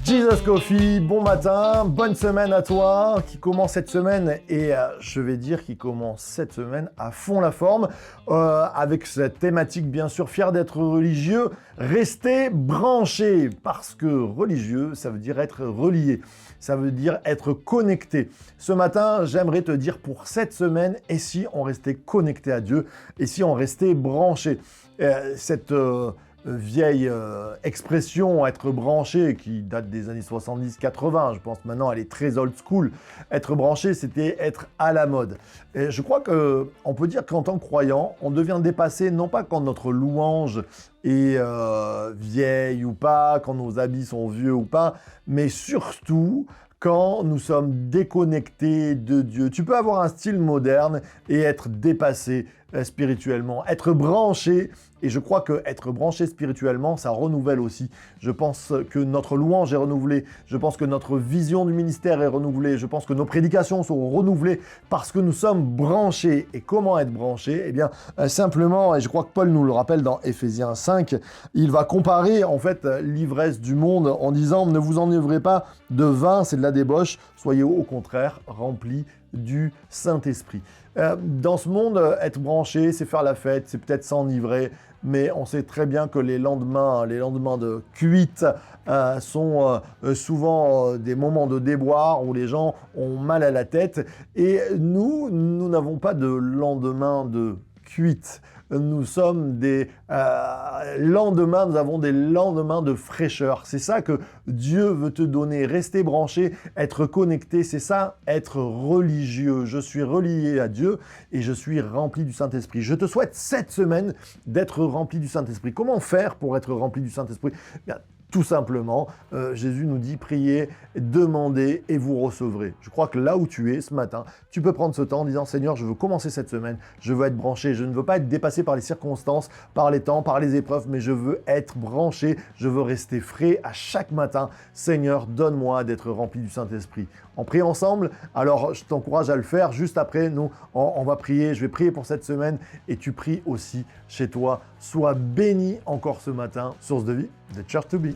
Jesus Coffee, bon matin, bonne semaine à toi qui commence cette semaine et je vais dire qui commence cette semaine à fond la forme avec cette thématique bien sûr, fier d'être religieux, rester branché parce que religieux ça veut dire être relié, ça veut dire être connecté. Ce matin j'aimerais te dire pour cette semaine et si on restait connecté à Dieu et si on restait branché. Cette vieille expression être branché qui date des années 70-80, je pense maintenant elle est très old school. Être branché c'était être à la mode. Et je crois qu'on peut dire qu'en tant que croyant, on devient dépassé non pas quand notre louange est vieille ou pas, quand nos habits sont vieux ou pas, mais surtout quand nous sommes déconnectés de Dieu. Tu peux avoir un style moderne et être dépassé spirituellement, être branché. Et je crois qu'être branché spirituellement, ça renouvelle aussi. Je pense que notre louange est renouvelée. Je pense que notre vision du ministère est renouvelée. Je pense que nos prédications sont renouvelées parce que nous sommes branchés. Et comment être branché? Eh bien, simplement, et je crois que Paul nous le rappelle dans Éphésiens 5, il va comparer en fait l'ivresse du monde en disant « Ne vous enivrez pas de vin, c'est de la débauche. Soyez au contraire remplis du Saint-Esprit. » Dans ce monde, être branché, c'est faire la fête, c'est peut-être s'enivrer, mais on sait très bien que les lendemains de cuite sont souvent des moments de déboire où les gens ont mal à la tête. Et nous n'avons pas de lendemain de cuite. Nous sommes des lendemains, nous avons des lendemains de fraîcheur. C'est ça que Dieu veut te donner. Rester branché, être connecté, c'est ça, être religieux. Je suis relié à Dieu et je suis rempli du Saint-Esprit. Je te souhaite cette semaine d'être rempli du Saint-Esprit. Comment faire pour être rempli du Saint-Esprit? Bien, tout simplement, Jésus nous dit « Priez, demandez et vous recevrez ». Je crois que là où tu es ce matin, tu peux prendre ce temps en disant « Seigneur, je veux commencer cette semaine, je veux être branché, je ne veux pas être dépassé par les circonstances, par les temps, par les épreuves, mais je veux être branché, je veux rester frais à chaque matin. Seigneur, donne-moi d'être rempli du Saint-Esprit ». On prie ensemble, alors je t'encourage à le faire. Juste après, nous, on va prier, je vais prier pour cette semaine et tu pries aussi chez toi. Sois béni encore ce matin, source de vie, the church to be.